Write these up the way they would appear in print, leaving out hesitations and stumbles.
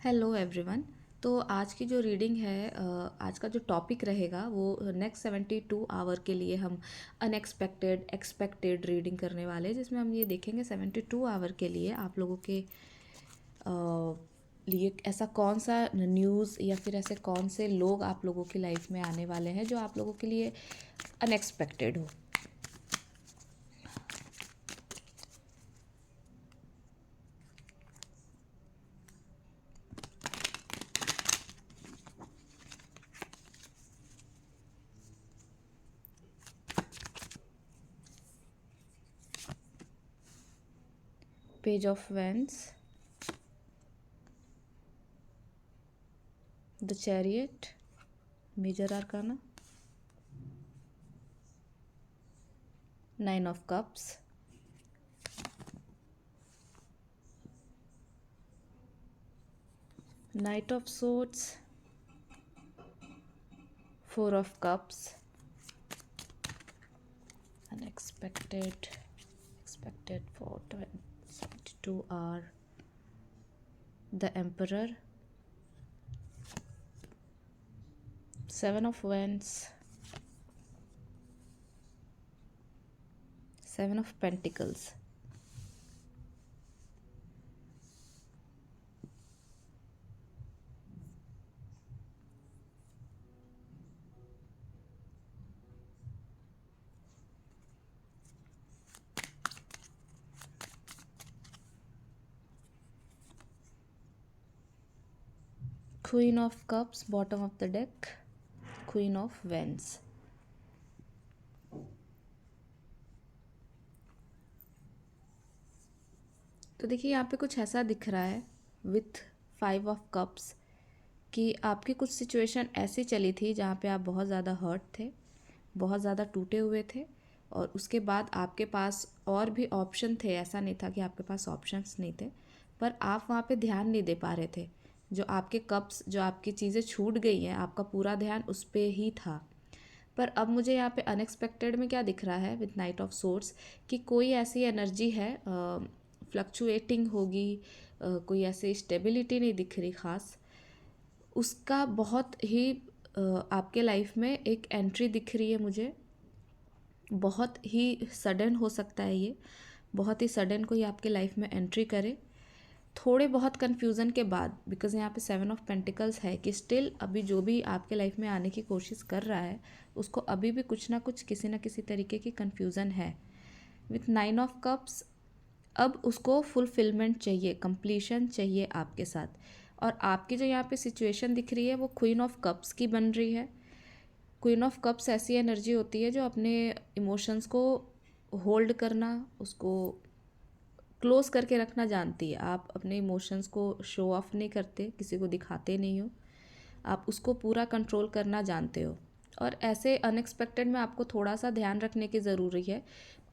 Hello everyone. तो आज की जो रीडिंग है आज का जो टॉपिक रहेगा वो नेक्स्ट 72 आवर के लिए हम अनएक्सपेक्टेड एक्सपेक्टेड रीडिंग करने वाले हैं, जिसमें हम ये देखेंगे 72 आवर के लिए आप लोगों के लिए ऐसा कौन सा न्यूज़ या फिर ऐसे कौन से लोग आप लोगों की लाइफ में आने वाले हैं जो आप लोगों के लिए अनएक्सपेक्टेड हो। Page of wands, the chariot, major arcana, 9 of cups, Knight of Swords, 4 of Cups, unexpected, expected for 72 hour, the Emperor, 7 of Wands, 7 of Pentacles. Queen of Cups, bottom of the deck, Queen of Wands. तो देखिए यहाँ पे कुछ ऐसा दिख रहा है with 5 of Cups कि आपकी कुछ सिचुएशन ऐसी चली थी जहाँ पे आप बहुत ज़्यादा हर्ट थे, बहुत ज़्यादा टूटे हुए थे, और उसके बाद आपके पास और भी ऑप्शन थे। ऐसा नहीं था कि आपके पास ऑप्शंस नहीं थे, पर आप वहाँ पे ध्यान नहीं दे पा रहे थे। जो आपके कप्स, जो आपकी चीज़ें छूट गई हैं, आपका पूरा ध्यान उस पर ही था। पर अब मुझे यहाँ पे अनएक्सपेक्टेड में क्या दिख रहा है विथ नाइट ऑफ सोर्ड्स कि कोई ऐसी एनर्जी है फ्लक्चुएटिंग होगी, कोई ऐसी स्टेबिलिटी नहीं दिख रही ख़ास। उसका बहुत ही आपके लाइफ में एक एंट्री दिख रही है मुझे। बहुत ही सडन हो सकता है ये, बहुत ही सडन कोई आपके लाइफ में एंट्री करे थोड़े बहुत कन्फ्यूज़न के बाद, बिकॉज यहाँ पे 7 ऑफ पेंटिकल्स है कि स्टिल अभी जो भी आपके लाइफ में आने की कोशिश कर रहा है उसको अभी भी कुछ ना कुछ किसी ना किसी तरीके की कन्फ्यूज़न है। विथ 9 ऑफ कप्स अब उसको फुलफिलमेंट चाहिए, कंप्लीशन चाहिए आपके साथ। और आपकी जो यहाँ पे सिचुएशन दिख रही है वो क्वीन ऑफ कप्स की बन रही है। क्वीन ऑफ कप्स ऐसी एनर्जी होती है जो अपने इमोशंस को होल्ड करना, उसको क्लोज करके रखना जानती है। आप अपने इमोशंस को शो ऑफ नहीं करते, किसी को दिखाते नहीं हो, आप उसको पूरा कंट्रोल करना जानते हो। और ऐसे अनएक्सपेक्टेड में आपको थोड़ा सा ध्यान रखने की ज़रूरी है,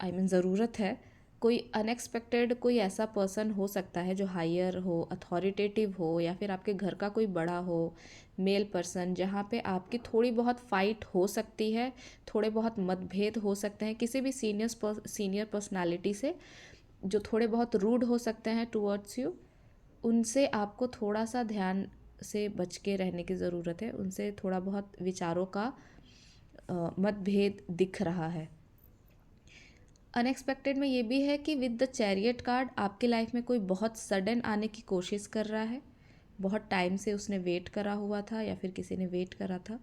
ज़रूरत है। कोई अनएक्सपेक्टेड कोई ऐसा पर्सन हो सकता है जो हायर हो, अथॉरिटेटिव हो, या फिर आपके घर का कोई बड़ा हो, मेल पर्सन, जहाँ पे आपकी थोड़ी बहुत फाइट हो सकती है, थोड़े बहुत मतभेद हो सकते हैं किसी भी सीनियर पर्सनालिटी से, जो थोड़े बहुत रूड हो सकते हैं टुवर्ड्स यू। उनसे आपको थोड़ा सा ध्यान से बच के रहने की ज़रूरत है। उनसे थोड़ा बहुत विचारों का मतभेद दिख रहा है। अनएक्सपेक्टेड में ये भी है कि विद द चैरियट कार्ड आपके लाइफ में कोई बहुत सडन आने की कोशिश कर रहा है। बहुत टाइम से उसने वेट करा हुआ था या फिर किसी ने वेट करा था,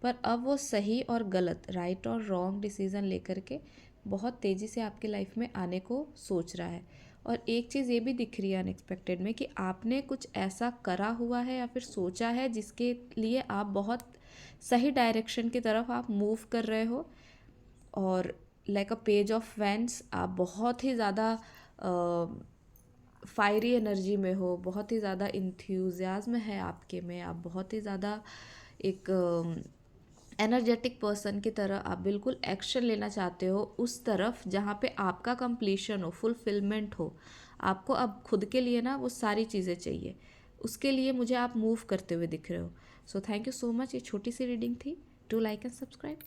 पर अब वो सही और गलत, राइट और रॉन्ग डिसीज़न लेकर के बहुत तेज़ी से आपके लाइफ में आने को सोच रहा है। और एक चीज़ ये भी दिख रही है अनएक्सपेक्टेड में कि आपने कुछ ऐसा करा हुआ है या फिर सोचा है जिसके लिए आप बहुत सही डायरेक्शन की तरफ आप मूव कर रहे हो। और like a page of wands, आप बहुत ही ज़्यादा फायरी एनर्जी में हो, बहुत ही ज़्यादा इंथ्यूज़ियाज्म है आपके में, आप बहुत ही ज़्यादा एक एनर्जेटिक पर्सन की तरह आप बिल्कुल एक्शन लेना चाहते हो उस तरफ जहाँ पे आपका कंप्लीशन हो, फुलफिलमेंट हो। आपको अब खुद के लिए ना वो सारी चीज़ें चाहिए, उसके लिए मुझे आप मूव करते हुए दिख रहे हो। So thank you so much. ये छोटी सी रीडिंग थी। Do like and subscribe.